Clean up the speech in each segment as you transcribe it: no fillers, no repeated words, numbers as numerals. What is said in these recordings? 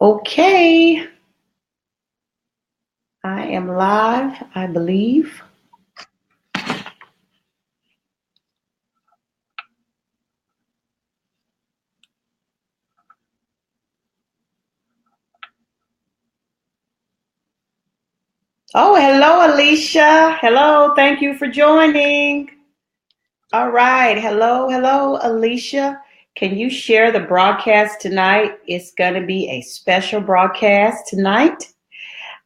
Okay, I am live, I believe. Oh, hello, Alicia. Hello, thank you for joining. All right, hello, Alicia. Can you share the broadcast tonight? It's going to be a special broadcast tonight.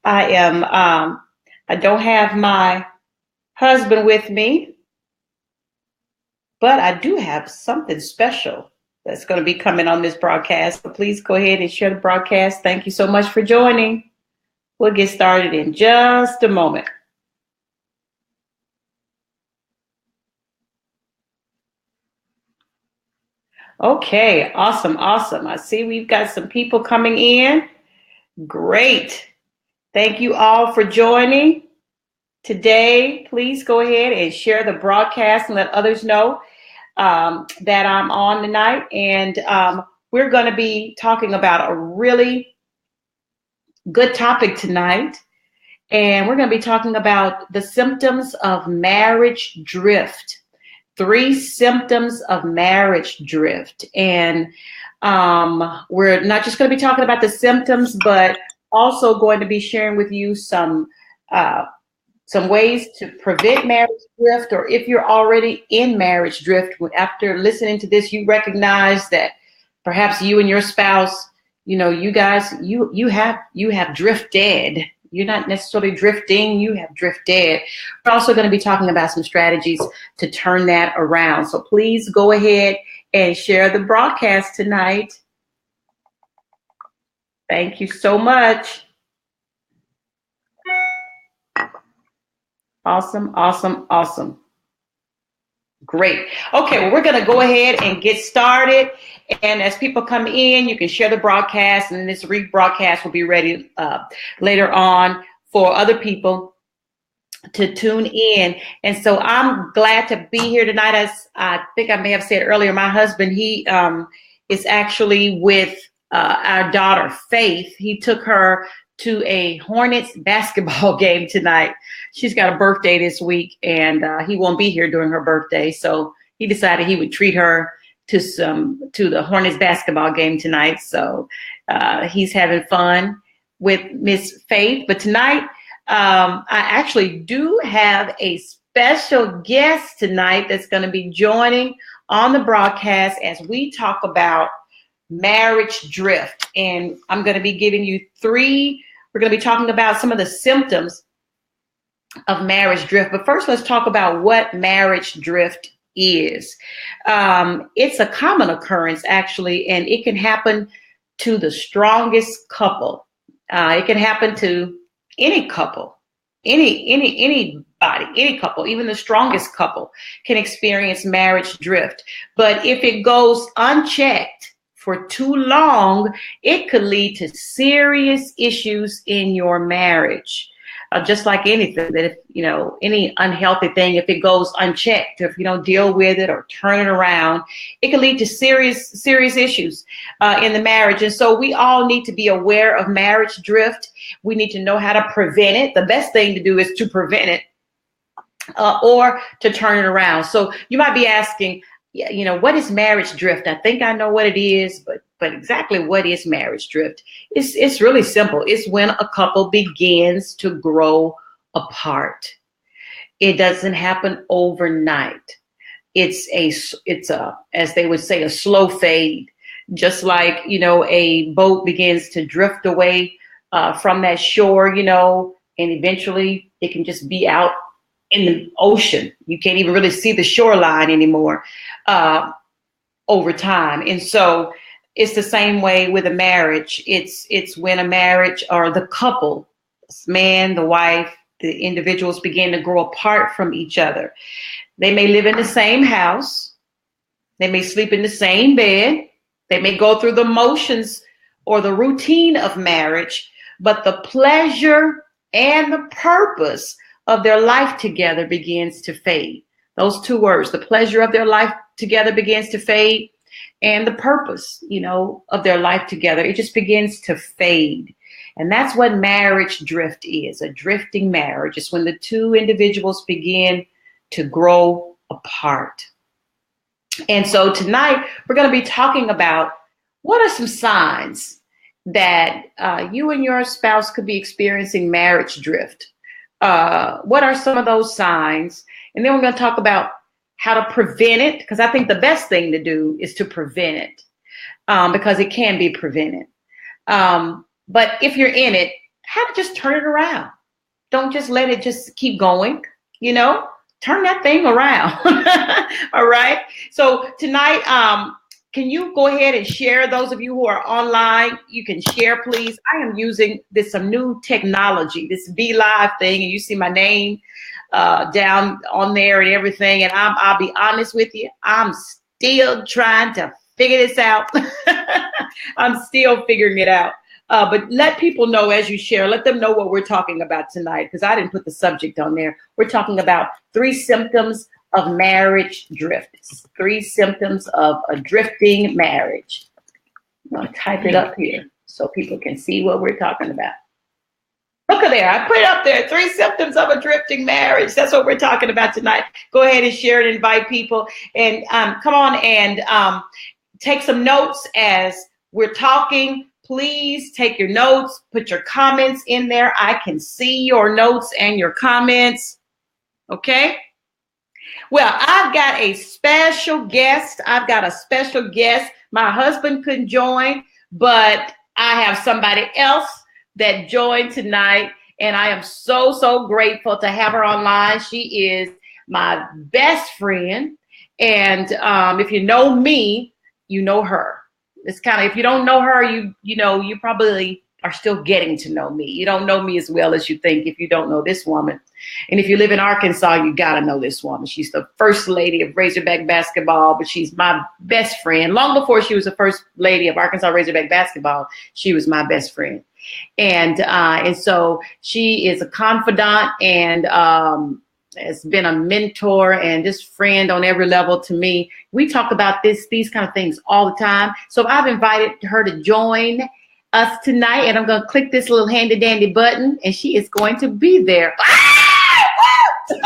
I am, I don't have my husband with me, but I do have something special that's going to be coming on this broadcast. So please go ahead and share the broadcast. Thank you so much for joining. We'll get started in just a moment. Okay, awesome, awesome. I see we've got some people coming in. Great. Thank you all for joining today. Please go ahead and share the broadcast and let others know that I'm on tonight. And we're going to be talking about a really good topic tonight. And we're going to be talking about the symptoms of marriage drift. 3 symptoms of marriage drift. And we're not just going to be talking about the symptoms, but also going to be sharing with you some ways to prevent marriage drift, or if you're already in marriage drift, after listening to this, you recognize that perhaps you and your spouse, you guys, you have drifted. You're not necessarily drifting, you have drifted. We're also going to be talking about some strategies to turn that around. So please go ahead and share the broadcast tonight. Thank you so much. Awesome, awesome, awesome. Great. Okay, well, we're going to go ahead and get started. And as people come in, you can share the broadcast, and this rebroadcast will be ready later on for other people to tune in. And so I'm glad to be here tonight. As I think I may have said earlier, my husband, he is actually with our daughter, Faith. He took her to a Hornets basketball game tonight. She's got a birthday this week, and he won't be here during her birthday. So he decided he would treat her to the Hornets basketball game tonight. So he's having fun with Miss Faith. But tonight, I actually do have a special guest tonight that's going to be joining on the broadcast as we talk about marriage drift. And I'm going to be giving you 3. We're going to be talking about some of the symptoms of marriage drift. But first, let's talk about what marriage drift is. It's a common occurrence, actually, and it can happen to the strongest couple. It can happen to any couple, anybody, any couple, even the strongest couple can experience marriage drift. But if it goes unchecked for too long, it could lead to serious issues in your marriage. Just like anything, that if, any unhealthy thing, if it goes unchecked, if you don't deal with it or turn it around, it can lead to serious issues in the marriage. And so we all need to be aware of marriage drift. We need to know how to prevent it. The best thing to do is to prevent it or to turn it around. So you might be asking, what is marriage drift? I think I know what it is, but exactly what is marriage drift? It's really simple. It's when a couple begins to grow apart. It doesn't happen overnight. It's a, as they would say, a slow fade. Just like, a boat begins to drift away from that shore, and eventually it can just be out in the ocean. You can't even really see the shoreline anymore over time. And so it's the same way with a marriage. It's when a marriage, or the couple, man, the wife, the individuals begin to grow apart from each other. They may live in the same house. They may sleep in the same bed. They may go through the motions or the routine of marriage, but the pleasure and the purpose of their life together begins to fade. Those 2 words, the pleasure of their life together begins to fade, and the purpose, of their life together. It just begins to fade. And that's what marriage drift is. A drifting marriage is when the two individuals begin to grow apart. And so tonight we're going to be talking about what are some signs that you and your spouse could be experiencing marriage drift. What are some of those signs? And then we're going to talk about how to prevent it, because I think the best thing to do is to prevent it, because it can be prevented. But if you're in it, how to just turn it around. Don't just let it just keep going, turn that thing around. All right. So tonight, can you go ahead and share? Those of you who are online, you can share, please. I am using some new technology, this Be Live thing, and you see my name down on there and everything. And I'll be honest with you, I'm still trying to figure this out. I'm still figuring it out. But let people know as you share, let them know what we're talking about tonight, because I didn't put the subject on there. We're talking about 3 symptoms of marriage drift. 3 symptoms of a drifting marriage. I'm going to type it up here so people can see what we're talking about. Look at there. I put it up there. 3 symptoms of a drifting marriage. That's what we're talking about tonight. Go ahead and share it. Invite people. And come on and take some notes as we're talking. Please take your notes. Put your comments in there. I can see your notes and your comments. Okay? Well, I've got a special guest. My husband couldn't join, but I have somebody else that joined tonight, and I am so, so grateful to have her online. She is my best friend, and if you know me, you know her. It's kind of, if you don't know her, you probably are still getting to know me. You don't know me as well as you think if you don't know this woman. And if you live in Arkansas, you got to know this woman. She's the first lady of Razorback basketball, but she's my best friend. Long before she was the first lady of Arkansas Razorback basketball, she was my best friend. And so she is a confidant and has been a mentor and just friend on every level to me. We talk about these kind of things all the time. So I've invited her to join us tonight, and I'm going to click this little handy dandy button, and she is going to be there. You're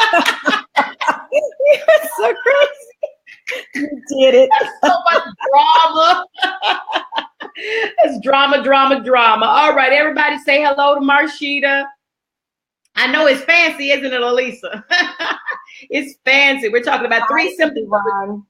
so crazy. You did it. That's so much drama. It's drama. All right, everybody say hello to Marshita. I know it's fancy, isn't it, Elisa? It's fancy. We're talking about 3 symptoms of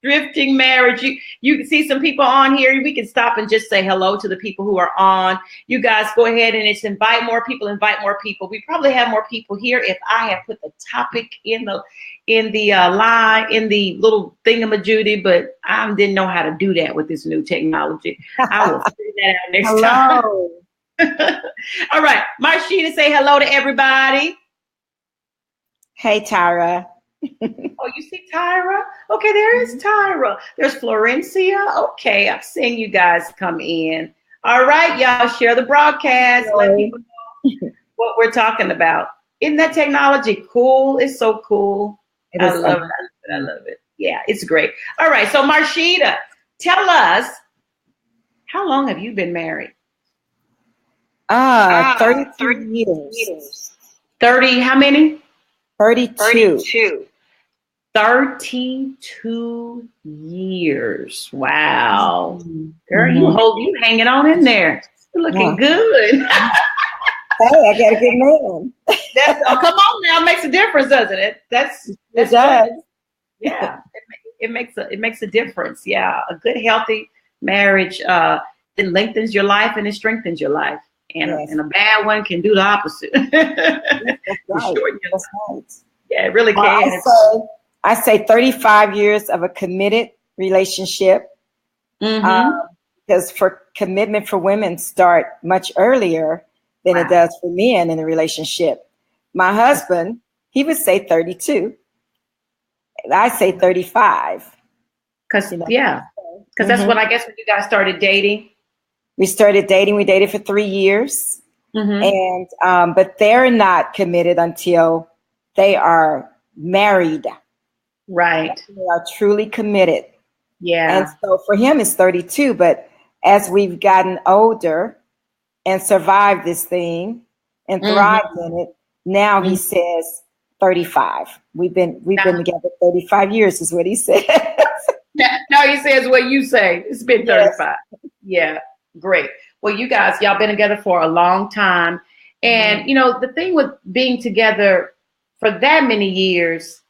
drifting marriage. You can see some people on here. We can stop and just say hello to the people who are on. You guys go ahead and just invite more people. We probably have more people here if I have put the topic in the line, in the little thingamajiggy, but I didn't know how to do that with this new technology. I will figure that out next time. All right, Marshita, say hello to everybody. Hey, Tyra. Oh, you see Tyra? Okay, there is Tyra. There's Florencia. Okay, I'm seeing you guys come in. All right, y'all, share the broadcast. Let people know what we're talking about. Isn't that technology cool? It's so cool. I love it. Yeah, it's great. All right, so Marshita, tell us, how long have you been married? 32 years. 30, how many? 32. 32 years. Wow. Girl, you hanging on in there. You're looking good. Hey, I got a good man. Come on now. It makes a difference, doesn't it? That's it does. Yeah. It makes a difference. Yeah. A good, healthy marriage it lengthens your life and it strengthens your life. And a bad one can do the opposite. That's right. Yeah, it really can. I say 35 years of a committed relationship. Because for commitment for women start much earlier than it does for men in a relationship. My husband, he would say 32. I say 35. Because that's when I guess when you guys started dating. We started dating. We dated for 3 years, and but they're not committed until they are married. Right. They are truly committed. And Yeah. so for him, it's 32. But as we've gotten older and survived this thing and thrived Mm-hmm. in it, now he Mm-hmm. says 35. We've been Now, together 35 years, is what he said. now he says what you say. It's been Yes. 35. Yeah, great. Well, you guys, y'all been together for a long time. And, Mhm. the thing with being together for that many years,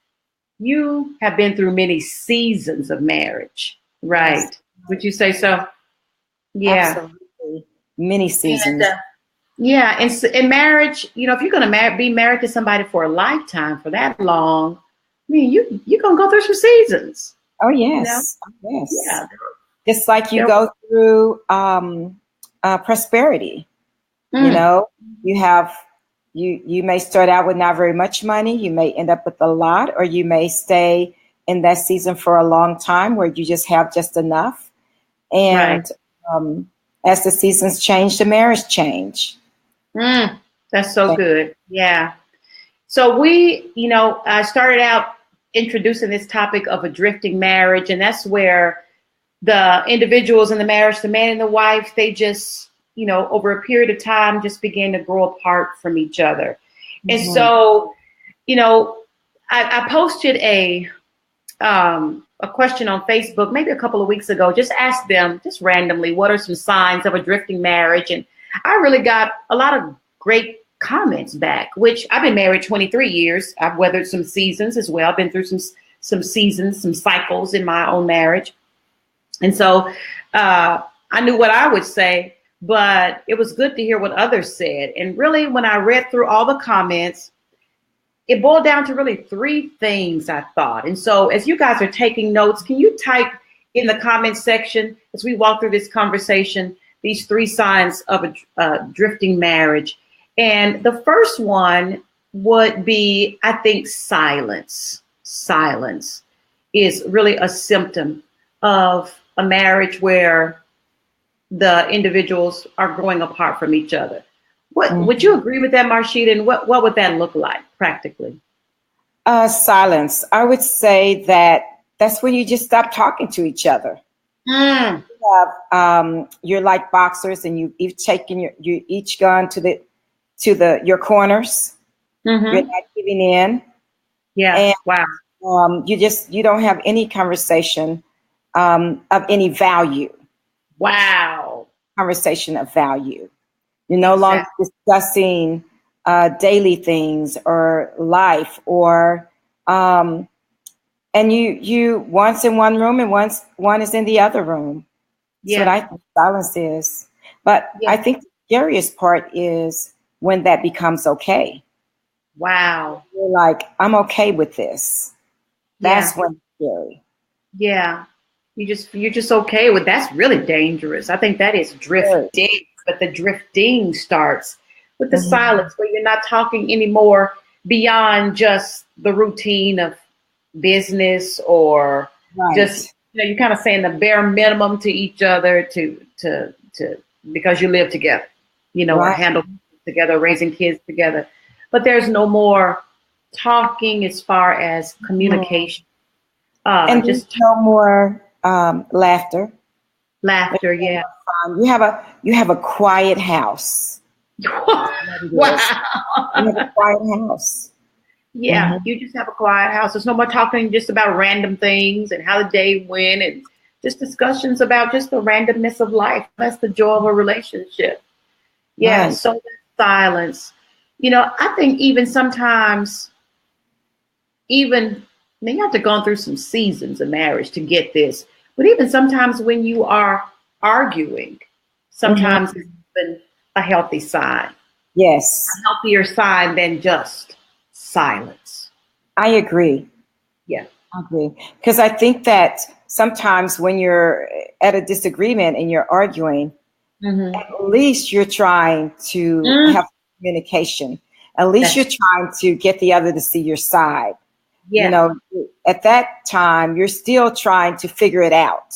you have been through many seasons of marriage, Yes. right? Would you say so? Yeah. Absolutely. Many And seasons. yeah, and in marriage, if you're going to be married to somebody for a lifetime for that long, I mean, you're going to go through some seasons, Oh, you know? yes. Yes. Yeah. Just like you There, go through prosperity. You mm, know, you have you may start out with not very much money, you may end up with a lot, or you may stay in that season for a long time where you just have just enough. right. And as the seasons change, the marriage change. Mm, that's so good. Yeah. So I started out introducing this topic of a drifting marriage, and that's where the individuals in the marriage, the man and the wife, they just, over a period of time, just began to grow apart from each other. And Mhm. so, you know, I posted a question on Facebook maybe a couple of weeks ago. Just asked them, just randomly, what are some signs of a drifting marriage? And I really got a lot of great comments back. Which I've been married 23 years. I've weathered some seasons as well. I've been through some seasons, some cycles in my own marriage, and so I knew what I would say. But it was good to hear what others said. And really, when I read through all the comments, it boiled down to really three things I thought. And so as you guys are taking notes, can you type in the comment section as we walk through this conversation, these three signs of a drifting marriage? And the first one would be, I think, silence. Silence is really a symptom of a marriage where the individuals are growing apart from each other. What would you Mhm. agree with that, Marshita? And what would that look like practically? Silence. I would say that that's when you just stop talking to each other. Mm, You're like boxers, and you've taken you each gone to your corners. You're mm-hmm. not giving in, Yeah. and Wow. you don't have any conversation of any value. Wow. Conversation of value. You're no longer Exactly. discussing daily things or life, or and you once in one room and one is in the other room. That's what Yeah. I think silence is. But Yeah. I think the scariest part is when that becomes okay. Wow. You're like, I'm okay with this. Yeah. That's when it's scary. Yeah. You're just okay with that's really dangerous. I think that is Scary. drifting, but the drifting starts with the Mhm. silence where you're not talking anymore beyond just the routine of business or just Right. you're kind of saying the bare minimum to each other to because you live together, or Right. handle together, raising kids together. But there's no more talking as far as Mhm. communication. And there's Just no more laughter. There's laughter. no Yeah. more fun. You have a quiet house. That's what it is. You have a Wow. quiet house. Yeah, Hmm. you just have a quiet house. There's no more talking just about random things and how the day went and just discussions about just the randomness of life. That's the joy of a relationship. Yeah, Right. so that silence. I think even sometimes, even they have to go through some seasons of marriage to get this, but even sometimes when you are arguing, Hmm. sometimes it's even a healthy sign, Yes, a healthier sign than just silence. I agree. Yeah. I agree. Because I think that sometimes when you're at a disagreement and you're arguing, Mm-hmm. at least you're trying to Mm, have communication. At least you're that's trying to get the other to see your side. You yeah, know, at that time, you're still trying to figure it out.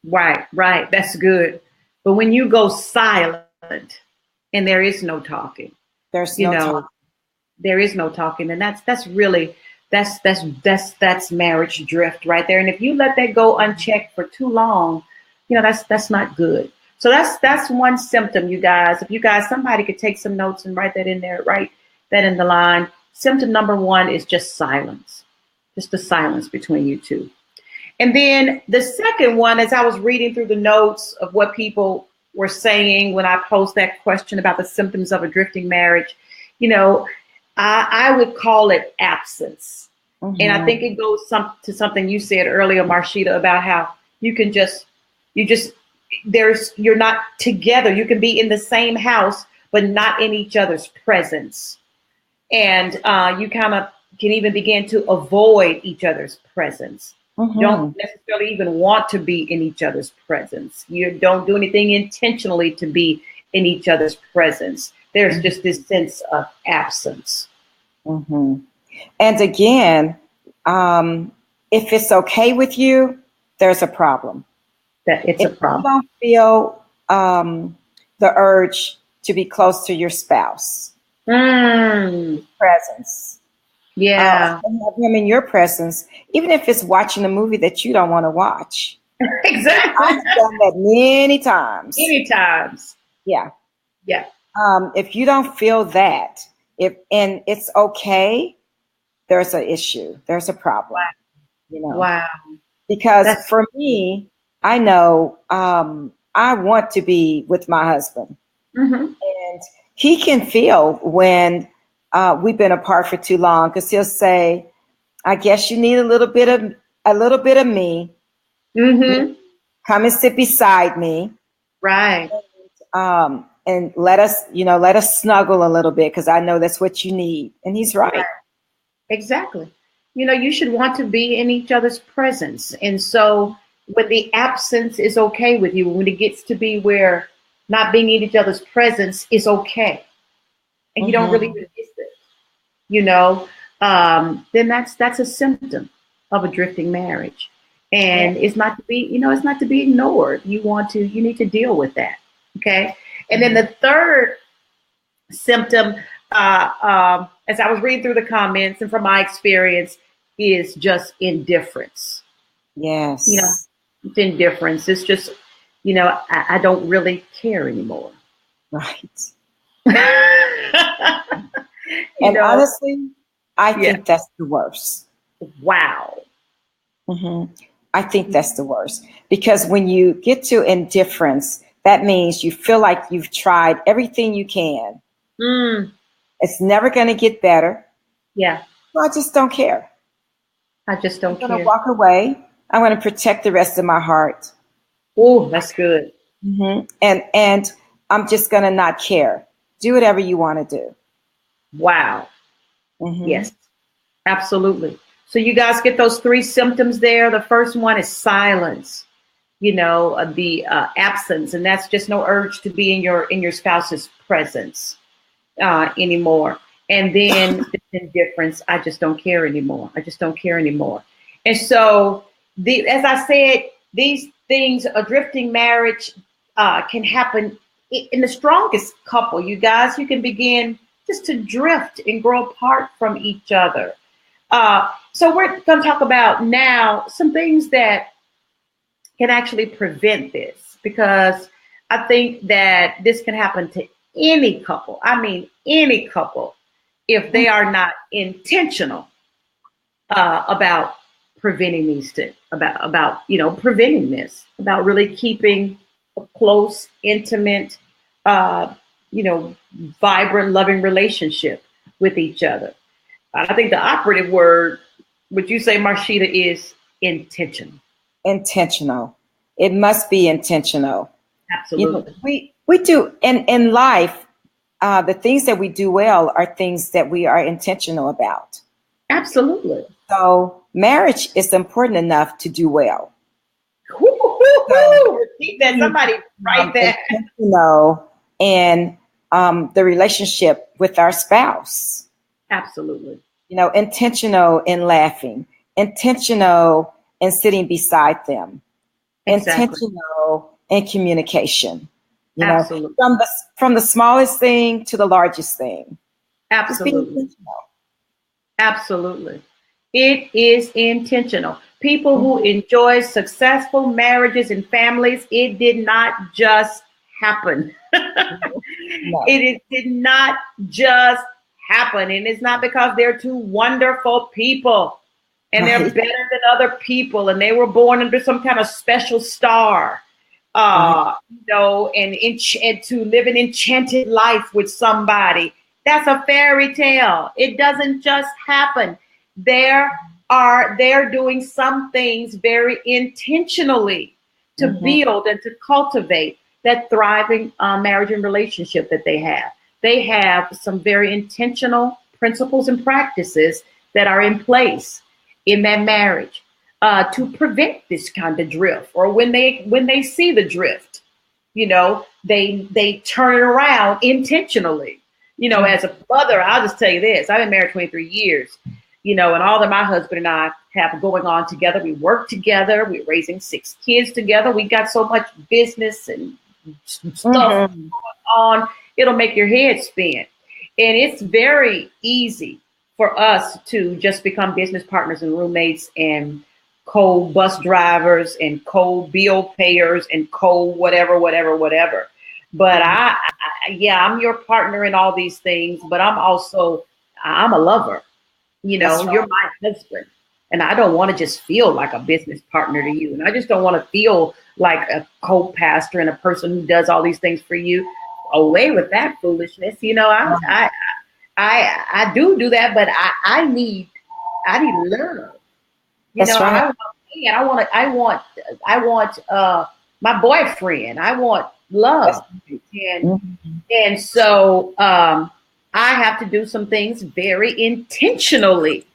right, right. That's good. But when you go silent and there is no talking, There's you no talk. know, there is no talking, and that's really That's marriage drift right there. And if you let that go unchecked for too long, that's not good. So that's one symptom, you guys. If you guys, somebody could take some notes and write that in there, write that in the line. Symptom number one is just silence, just the silence between you two. And then the second one, as I was reading through the notes of what people were saying when I posed that question about the symptoms of a drifting marriage, I would call it absence. Mm-hmm. And I think it goes to something you said earlier, Marshita, about how you're not together. You can be in the same house, but not in each other's presence. And you kind of can even begin to avoid each other's presence. Mm-hmm. You don't necessarily even want to be in each other's presence. You don't do anything intentionally to be in each other's presence. There's just this sense of absence. Mm-hmm. And again, if it's okay with you, there's a problem. That it's if a problem. You don't feel the urge to be close to your spouse. Presence. Yeah. And have him in your presence, even if it's watching a movie that you don't want to watch. Exactly. I've done that many times. Many times. Yeah. Yeah. If you don't feel that, and it's okay, there's an issue. There's a problem. Wow. Wow. Because for me, I know I want to be with my husband. Mm-hmm. And he can feel when we've been apart for too long, because he'll say, I guess you need a little bit of me. Mm-hmm. Come and sit beside me. Right. And let us snuggle a little bit, because I know that's what you need. And he's right. Exactly. You should want to be in each other's presence. And so when the absence is okay with you, when it gets to be where not being in each other's presence is okay, and you don't really miss it, then that's a symptom of a drifting marriage. And it's not to be, it's not to be ignored. You need to deal with that. Okay. And then the third symptom, as I was reading through the comments and from my experience, is just indifference. Yes. It's indifference. It's just, I don't really care anymore. Right. And honestly, I think that's the worst. Wow. Mm-hmm. I think that's the worst, because when you get to indifference, that means you feel like you've tried everything you can. It's never going to get better. Yeah. So I just don't care. I'm going to walk away. I'm going to protect the rest of my heart. Oh, that's good. Mm-hmm. And I'm just going to not care. Do whatever you want to do. Wow. Mm-hmm. Yes, absolutely. So you guys get those three symptoms there. The first one is silence, the absence, and that's just no urge to be in your spouse's presence anymore. And then indifference. I just don't care anymore. I just don't care anymore. And so, as I said, these things, a drifting marriage can happen in the strongest couple. You guys, you can begin just to drift and grow apart from each other. So we're going to talk about now some things that can actually prevent this, because I think that this can happen to any couple. I mean, any couple, if they are not intentional about preventing these things, about preventing this, about really keeping a close, intimate, vibrant, loving relationship with each other. I think the operative word, would you say, Marshita, is intentional? Intentional. It must be intentional. Absolutely. We do in life. The things that we do well are things that we are intentional about. Absolutely. So marriage is important enough to do well. Repeat that. Somebody write that. And the relationship with our spouse. Absolutely. Intentional in laughing, intentional in sitting beside them, intentional in communication. Absolutely. From the smallest thing to the largest thing. Absolutely. Absolutely. It is intentional. People who enjoy successful marriages and families, it did not just happen. No. It did not just happen. And it's not because they're two wonderful people and they're Right. better than other people and they were born under some kind of special star, Right. and to live an enchanted life with somebody. That's a fairy tale. It doesn't just happen. They're doing some things very intentionally to build and to cultivate that thriving marriage and relationship that they have. They have some very intentional principles and practices that are in place in that marriage to prevent this kind of drift, or when they see the drift, they turn it around intentionally. As a mother, I'll just tell you this: I've been married 23 years. And all that my husband and I have going on together. We work together. We're raising 6 kids together. We got so much business and stuff going on. It'll make your head spin. And it's very easy for us to just become business partners and roommates and co-bus drivers and co-bill payers and co-whatever. But I'm your partner in all these things, but I'm a lover. You're my husband. And I don't want to just feel like a business partner to you. And I just don't want to feel like a co-pastor and a person who does all these things for you. Away with that foolishness. I do that, but I need love. That's right. I want my boyfriend. I want love. And so I have to do some things very intentionally,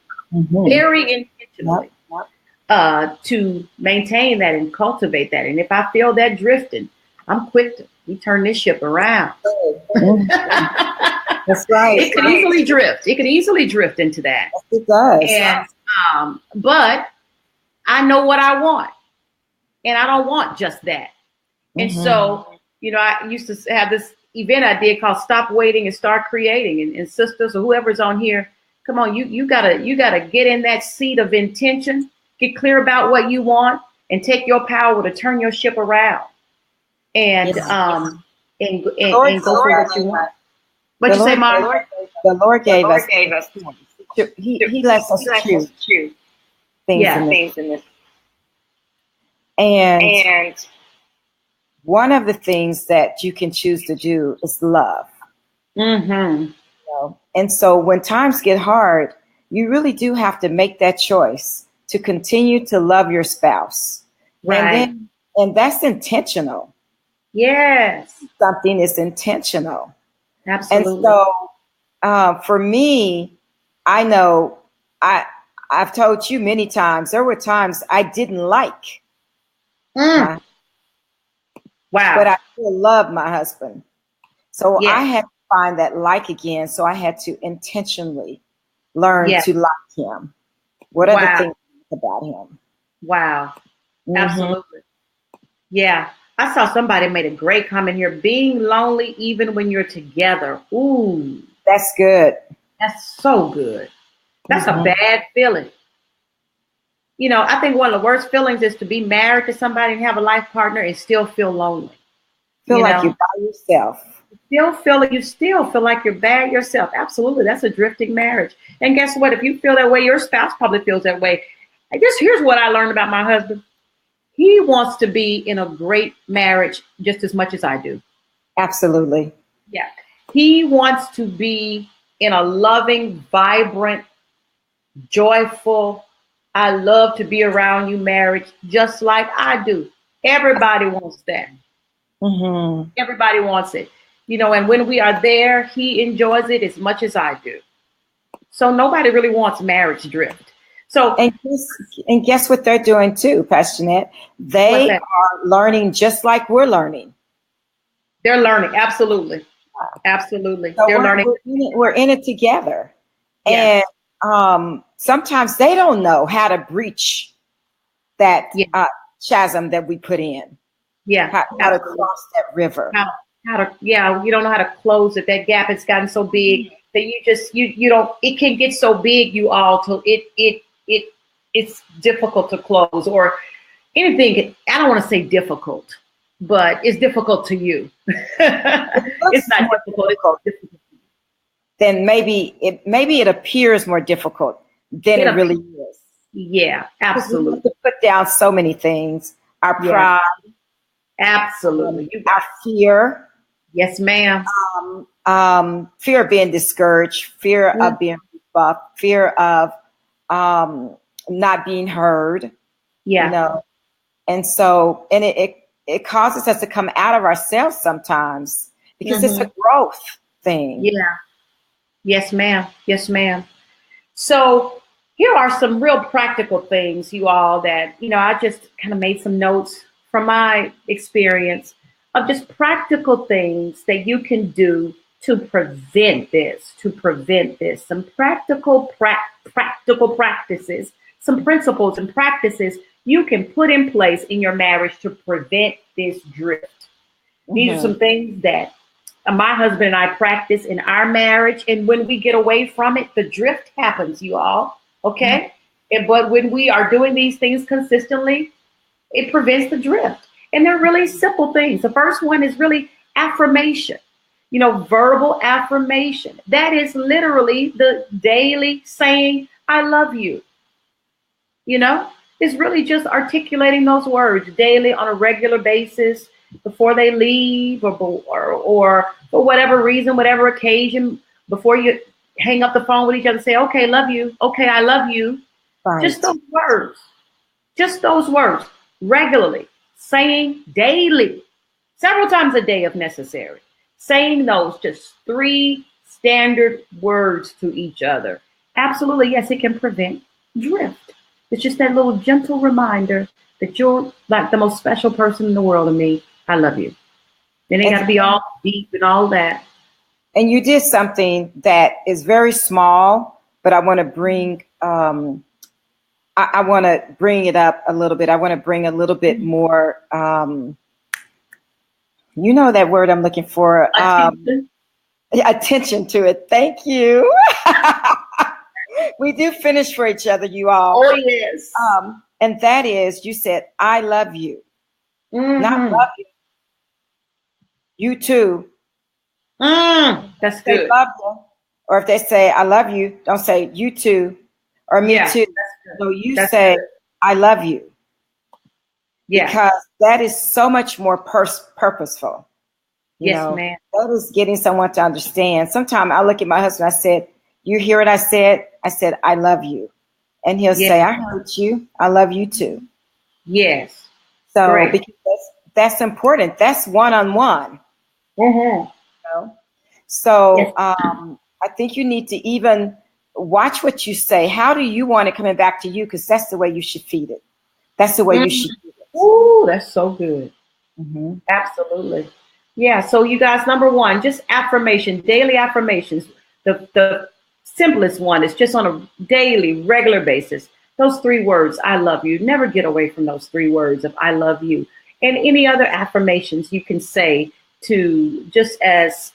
to maintain that and cultivate that. And if I feel that drifting, I'm quick to turn this ship around. That's right. It could easily drift. It could easily drift into that. Yes, it does. And but I know what I want, and I don't want just that. And so, I used to have this event I did called "Stop Waiting and Start Creating." And sisters or whoever's on here, come on, you gotta get in that seat of intention, get clear about what you want, and take your power to turn your ship around. And go for what you want. What you say, Mark? The Lord gave us. He lets us choose things in this. And one of the things that you can choose to do is love. And so when times get hard, you really do have to make that choice to continue to love your spouse. Right. And that's intentional. Yes. Something is intentional. Absolutely. And so for me, I know I've told you many times, there were times I didn't like. Wow. But I still love my husband. So I had to find that like again. So I had to intentionally learn to like him. What are the things about him? Wow. Absolutely. Yeah. I saw somebody made a great comment here. Being lonely even when you're together. Ooh. That's good. That's so good. That's a bad feeling. I think one of the worst feelings is to be married to somebody and have a life partner and still feel lonely. Feel like you're by yourself. You still feel like you're bad yourself. Absolutely. That's a drifting marriage. And guess what? If you feel that way, your spouse probably feels that way. I guess here's what I learned about my husband. He wants to be in a great marriage just as much as I do. Absolutely. Yeah. He wants to be in a loving, vibrant, joyful, I love to be around you marriage, just like I do. Everybody wants that. Everybody wants it. And when we are there, he enjoys it as much as I do. So nobody really wants marriage drift. So and guess what they're doing too, Pastor Jeanette? They are learning just like we're learning. They're learning. Absolutely. Absolutely. So They're learning. We're in it together. Yeah. And sometimes they don't know how to breach that chasm that we put in. Yeah. How to cross that river. You don't know how to close it. That gap has gotten so big that you don't, it can get so big, you all, till it it's difficult to close, or anything. I don't want to say difficult, but it's difficult to you. It's not difficult. It's difficult. Then maybe it appears more difficult than it really is. Yeah, absolutely. We have to put down so many things. Our pride. Absolutely. Our fear. Yes, ma'am. Fear of being discouraged, fear of being rebuffed, fear of not being heard. Yeah. You know, and so, and it causes us to come out of ourselves sometimes because it's a growth thing. Yeah. Yes, ma'am. Yes, ma'am. So here are some real practical things, you all, that, I just kind of made some notes from my experience of just practical things that you can do to prevent this, some practical practices, some principles and practices you can put in place in your marriage to prevent this drift. These are some things that my husband and I practice in our marriage. And when we get away from it, the drift happens, you all. Okay. But when we are doing these things consistently, it prevents the drift. And they're really simple things. The first one is really affirmation, verbal affirmation. That is literally the daily saying, I love you. It's really just articulating those words daily on a regular basis before they leave, or for whatever reason, whatever occasion, before you hang up the phone with each other, say, okay, love you. Okay, I love you. Right. Just those words regularly, saying daily, several times a day if necessary, saying those just 3 standard words to each other. Absolutely, yes, it can prevent drift. It's just that little gentle reminder that you're like the most special person in the world to me. I love you. Then it got to be all deep and all that. And you did something that is very small, but I want to bring I want to bring it up a little bit. I want to bring a little bit more. That word I'm looking for. Attention to it. Thank you. We do finish for each other, you all. Oh, yes. And that is, you said, I love you. Not love you. You too. That's good. They love you. Or if they say, I love you, don't say you too or me too. So you say, good. I love you. Yeah. Because that is so much more purposeful. Yes, ma'am. That is getting someone to understand. Sometimes I look at my husband, I said, you hear what I said? I said, I love you. And he'll say, I heard you. I love you too. Yes. So great. Because that's important. That's one-on-one. So yes. I think you need to even watch what you say. How do you want it coming back to you? Because that's the way you should feed it. That's the way you should feed it. Ooh, that's so good. Absolutely. Yeah. So you guys, number one, just affirmation, daily affirmations. The simplest one is just on a daily, regular basis. Those 3 words, I love you. Never get away from those 3 words of I love you. And any other affirmations you can say to just as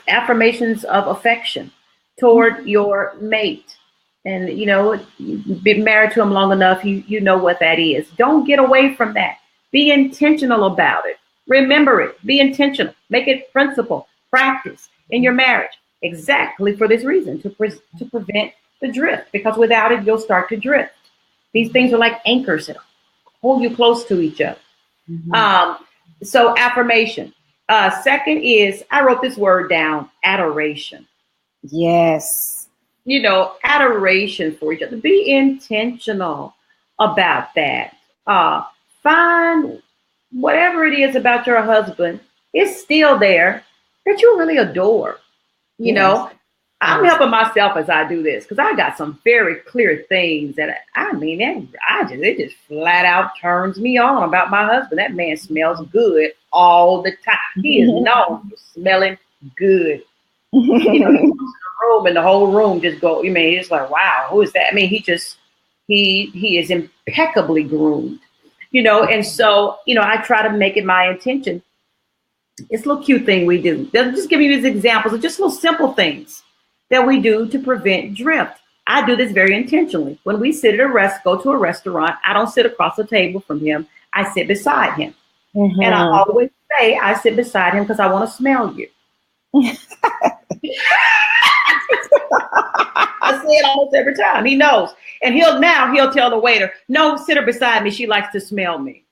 affirmations of affection toward your mate. And, you've been married to him long enough, you know what that is. Don't get away from that. Be intentional about it. Remember it. Be intentional. Make it principle. Practice in your marriage. Exactly for this reason, to prevent the drift. Because without it, you'll start to drift. These things are like anchors that hold you close to each other. So affirmation. Second is, I wrote this word down, adoration. Yes. Adoration for each other. Be intentional about that. Find whatever it is about your husband, it's still there, that you really adore. I'm helping myself as I do this, because I got some very clear things that it just flat out turns me on about my husband. That man smells good all the time. He is known for smelling good. He comes in the room and the whole room just go. It's like, wow, who is that? He is impeccably groomed. And so I try to make it my intention. It's a little cute thing we do. They'll just give you these examples of just little simple things that we do to prevent drift. I do this very intentionally. When we sit at go to a restaurant, I don't sit across the table from him. I sit beside him. And I always say I sit beside him because I want to smell you. I say it almost every time. He knows. And he'll tell the waiter, no, sit her beside me. She likes to smell me.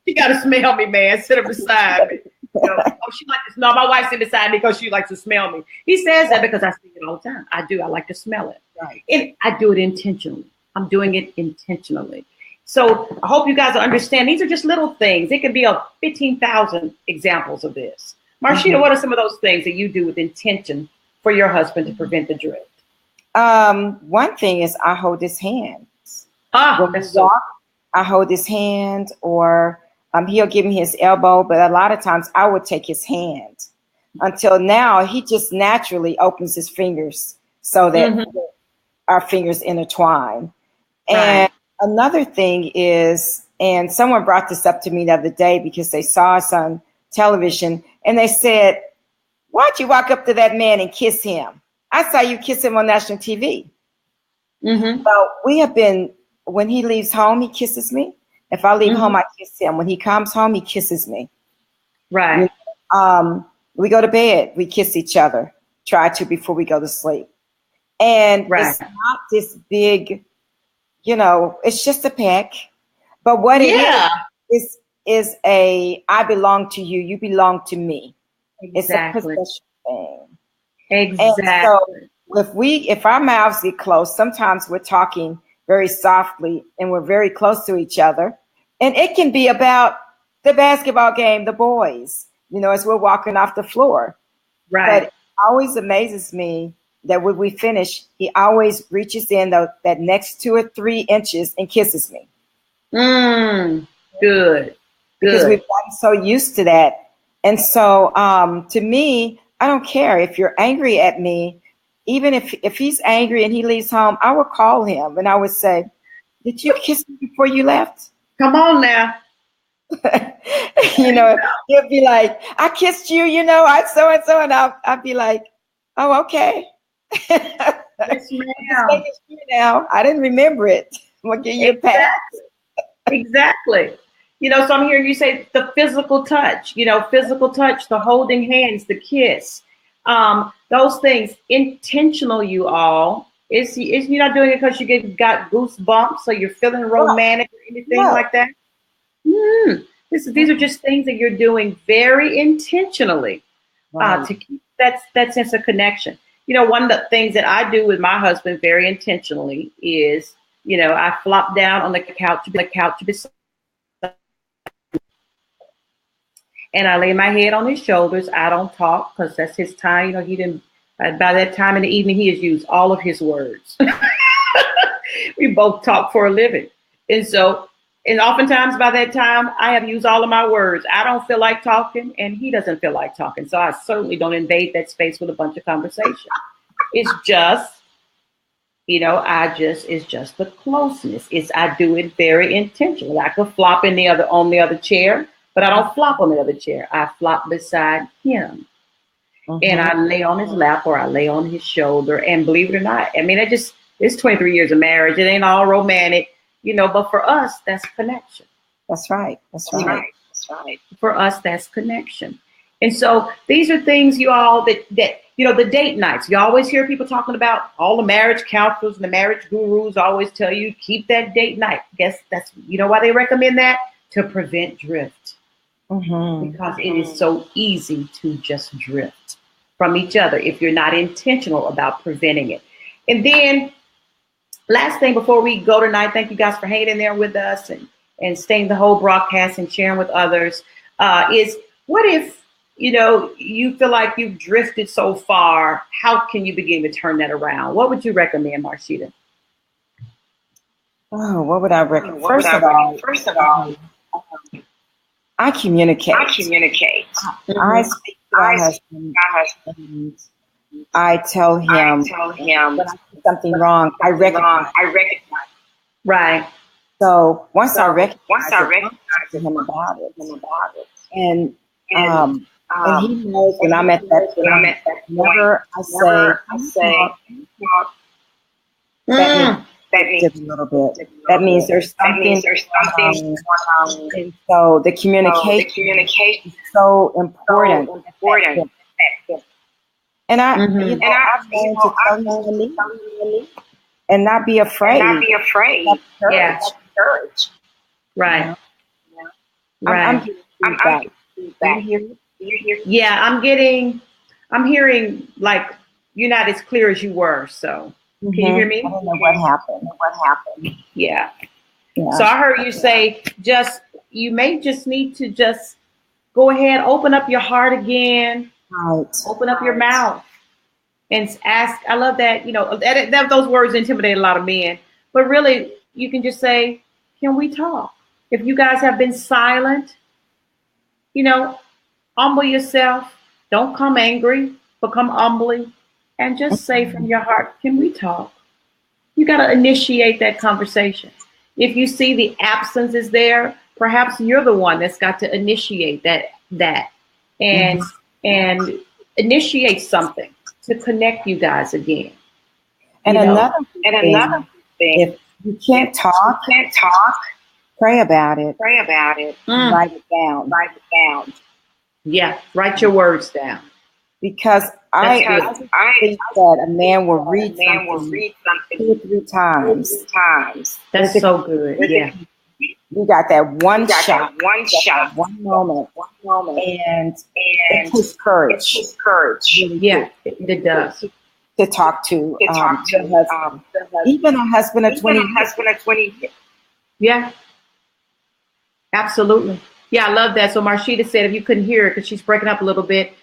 She got to smell me, man. Sit her beside me. She likes to smell. My wife sit beside me because she likes to smell me. He says that because I see it all the time. I do. I like to smell it. Right. And I do it intentionally. I'm doing it intentionally. So I hope you guys understand. These are just little things. It could be 15,000 examples of this. Marshita, what are some of those things that you do with intention for your husband to prevent the drift? One thing is I hold his hands. When we walk, I hold his hand, or he'll give me his elbow, but a lot of times I would take his hand. Until now, he just naturally opens his fingers so that our fingers intertwine. And another thing is, and someone brought this up to me the other day because they saw us on television, and they said, why'd you walk up to that man and kiss him? I saw you kiss him on national TV. So we have been, when he leaves home, he kisses me. If I leave home, I kiss him. When he comes home, he kisses me. Right. We go to bed, we kiss each other, try to before we go to sleep. And it's not this big, it's just a peck. But what it is a, I belong to you, you belong to me. Exactly. It's a possession thing. Exactly. And so if our mouths get close, sometimes we're talking very softly and we're very close to each other. And it can be about the basketball game, the boys, as we're walking off the floor. Right. But it always amazes me that when we finish, he always reaches in that next 2 or 3 inches and kisses me. Good. Because we've gotten so used to that. And so to me, I don't care if you're angry at me. Even if he's angry and he leaves home, I will call him and I would say, did you kiss me before you left? Come on now. He'll be like, I kissed you, I so-and-so. And I'll be like, oh, okay. Yes, ma'am. Now, I didn't remember it. I'm going to give you a pass. Exactly. So I'm hearing you say the physical touch, the holding hands, the kiss, those things, intentional, you all. Is you're not doing it because you got goosebumps or you're feeling romantic or anything like that? These are just things that you're doing very intentionally to keep that sense of connection. One of the things that I do with my husband very intentionally is, I flop down on the couch beside, and I lay my head on his shoulders. I don't talk because that's his time. He didn't. By that time in the evening, he has used all of his words. We both talk for a living, and oftentimes by that time, I have used all of my words. I don't feel like talking, and he doesn't feel like talking. So I certainly don't invade that space with a bunch of conversation. It's just, it's just the closeness. I do it very intentionally. I could flop on the other chair, but I don't flop on the other chair. I flop beside him. And I lay on his lap or I lay on his shoulder. And believe it or not, it's 23 years of marriage. It ain't all romantic, but for us, that's connection. That's right. For us, that's connection. And so these are things, you all, that the date nights. You always hear people talking about, all the marriage counselors and the marriage gurus always tell you, keep that date night. Guess that's, why they recommend that? To prevent drift. Because it is so easy to just drift from each other if you're not intentional about preventing it. And then last thing before we go tonight, thank you guys for hanging in there with us and staying the whole broadcast and sharing with others, is what if, you feel like you've drifted so far, how can you begin to turn that around? What would you recommend, Marshita? Oh, what would I recommend? First of all, I communicate. I speak to my husband. I tell him when I do something wrong. I recognize. Right. So once I recognize to him about it, and he knows when I'm at that point. Whenever I say, That means a little bit. That means there's something. And so the communication is so important. And I've learned to tell you and not be afraid. Yeah. Right. Right. I'm hearing. Yeah, I'm hearing like you're not as clear as you were. So can you hear me? I don't know what happened. Yeah. So I heard you say you may just need to just go ahead, open up your heart again. Right. Open up your mouth and ask. I love that, those words intimidate a lot of men, but really you can just say, can we talk? If you guys have been silent, humble yourself. Don't come angry, but come humbly and just say from your heart, can we talk? You got to initiate that conversation. If you see the absence is there, perhaps you're the one that's got to initiate that and initiate something to connect you guys again. And another thing, if you can't talk, pray about it. Write it down. Yeah, write your words down. Because I think that a man will read something 2 or 3 times. That's so good. Yeah. You got that one shot, one moment, and it takes courage. Yeah, it does. To talk to your husband. Even a husband of 20 years. Yeah, absolutely. Yeah, I love that. So Marshita said, if you couldn't hear it because she's breaking up a little bit,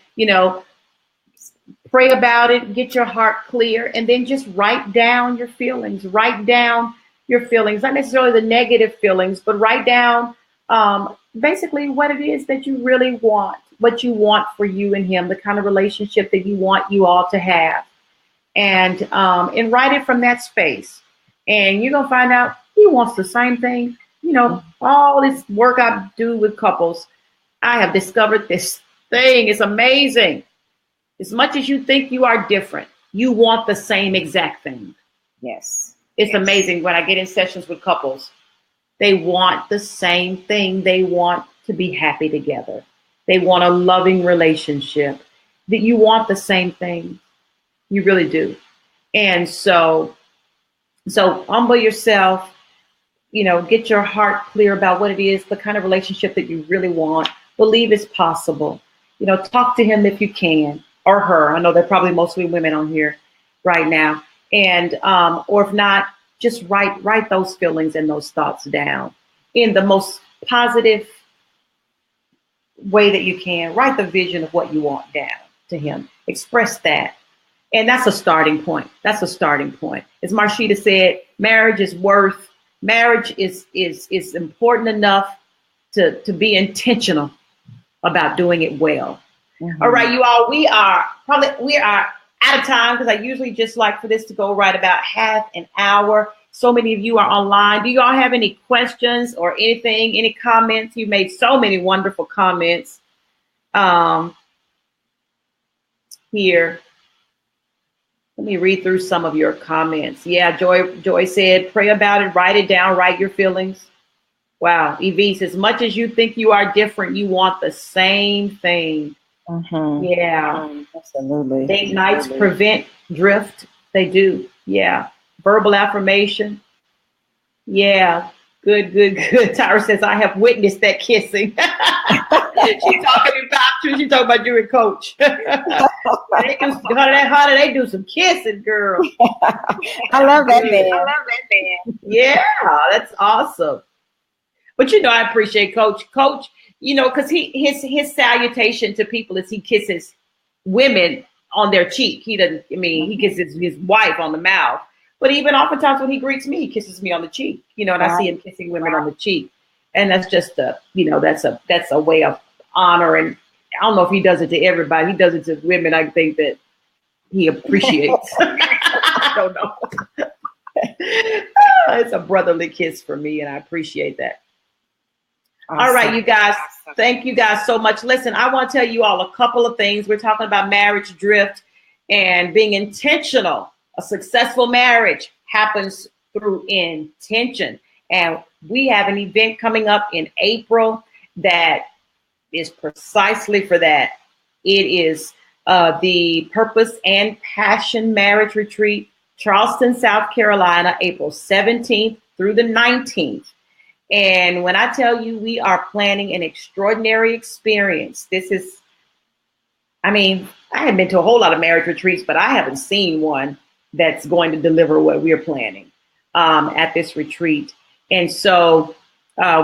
pray about it, get your heart clear, and then just write down your feelings. Write down your feelings, not necessarily the negative feelings, but write down basically what it is that you really want, what you want for you and him, the kind of relationship that you want you all to have, and write it from that space. And you're gonna find out he wants the same thing. All this work I do with couples, I have discovered this thing. It's amazing. As much as you think you are different, you want the same exact thing. Yes. It's amazing when I get in sessions with couples. They want the same thing. They want to be happy together. They want a loving relationship. That you want the same thing. You really do. And so humble yourself, get your heart clear about what it is, the kind of relationship that you really want. Believe it's possible. Talk to him if you can, or her. I know they're probably mostly women on here right now. And or if not, just write those feelings and those thoughts down in the most positive way that you can. Write the vision of what you want down to him. Express that. And that's a starting point. As Marshita said, marriage is important enough to be intentional about doing it well. Mm-hmm. All right, you all, we are out of time because I usually just like for this to go right about half an hour. So many of you are online. Do you all have any questions or anything, any comments? You made so many wonderful comments here. Let me read through some of your comments. Yeah, Joy said, pray about it, write it down, write your feelings. Wow. Evie says, as much as you think you are different, you want the same thing. Mm-hmm. Yeah. Absolutely. Date nights prevent drift. They do. Yeah. Verbal affirmation. Yeah. Good. Tyra says, I have witnessed that kissing. She's talking about you and Coach. They do some kissing, girl. I love that man. Yeah, that's awesome. But I appreciate Coach, because his salutation to people is he kisses women on their cheek. He doesn't. I mean, he kisses his wife on the mouth. But even oftentimes when he greets me, he kisses me on the cheek. And I see him kissing women on the cheek, and that's just that's a way of honor. And I don't know if he does it to everybody. He does it to women. I think that he appreciates. I don't know. It's a brotherly kiss for me, and I appreciate that. Awesome. All right, you guys. Thank you guys so much. Listen, I want to tell you all a couple of things. We're talking about marriage drift and being intentional A successful marriage happens through intention. And we have an event coming up in April that is precisely for that. It is the Purpose and Passion Marriage Retreat, Charleston, South Carolina, April 17th through the 19th. And when I tell you we are planning an extraordinary experience, this is, I mean, I have been to a whole lot of marriage retreats, but I haven't seen one that's going to deliver what we're planning at this retreat. And so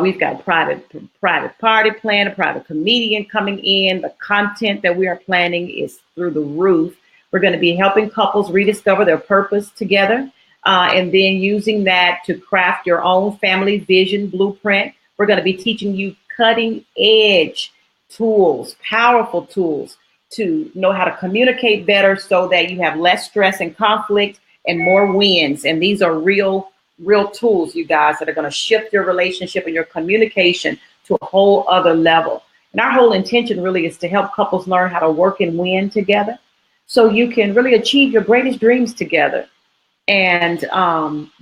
we've got a private party planned, a private comedian coming in. The content that we are planning is through the roof. We're going to be helping couples rediscover their purpose together, and then using that to craft your own family vision blueprint. We're going to be teaching you cutting edge tools, powerful tools to know how to communicate better so that you have less stress and conflict and more wins. And these are real tools, you guys, that are going to shift your relationship and your communication to a whole other level. And our whole intention really is to help couples learn how to work and win together so you can really achieve your greatest dreams together and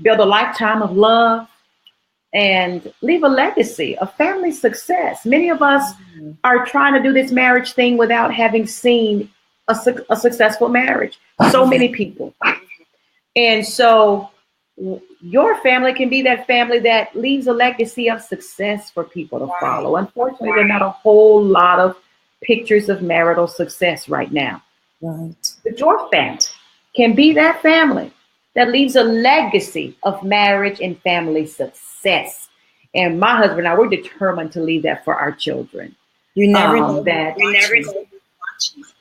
build a lifetime of love and leave a legacy of family success. Many of us are trying to do this marriage thing without having seen a successful marriage. So many people. And so your family can be that family that leaves a legacy of success for people to follow. Unfortunately, there are not a whole lot of pictures of marital success right now. Right. But your family can be that family that leaves a legacy of marriage and family success. And my husband and I, we're determined to leave that for our children. You never know that.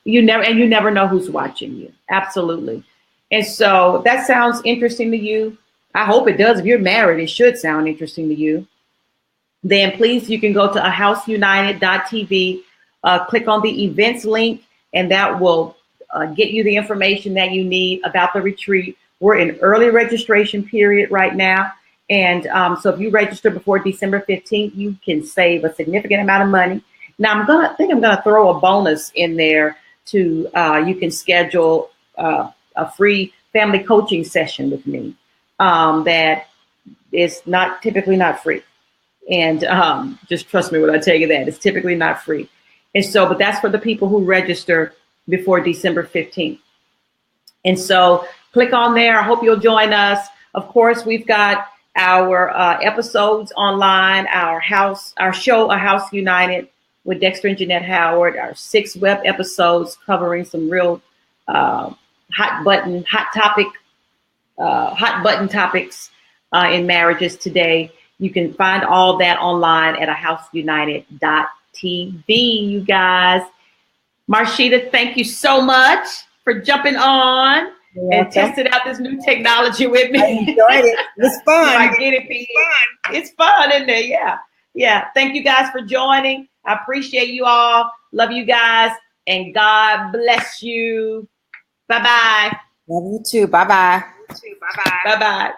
You never know who's watching you. Absolutely. And so that sounds interesting to you. I hope it does. If you're married, it should sound interesting to you. Then please, you can go to ahouseunited.tv, click on the events link, and that will get you the information that you need about the retreat. We're in early registration period right now. And so if you register before December 15th, you can save a significant amount of money. Now, I'm gonna throw a bonus in there to you can schedule a free family coaching session with me that is typically not free. And just trust me when I tell you that it's typically not free. And so, but that's for the people who register before December 15th. And so click on there. I hope you'll join us. Of course, we've got our episodes online, our show, A House United with Dexter and Jeanette Howard, our 6 web episodes covering some real hot button topics in marriages today. You can find all that online at ahouseunited.tv, you guys. Marshita, thank you so much for jumping on and testing out this new technology with me. I enjoyed it. It was fun. I get it. It's fun, isn't it? Yeah. Yeah. Thank you guys for joining. I appreciate you all. Love you guys. And God bless you. Bye-bye. Love you too. Bye-bye. Bye-bye.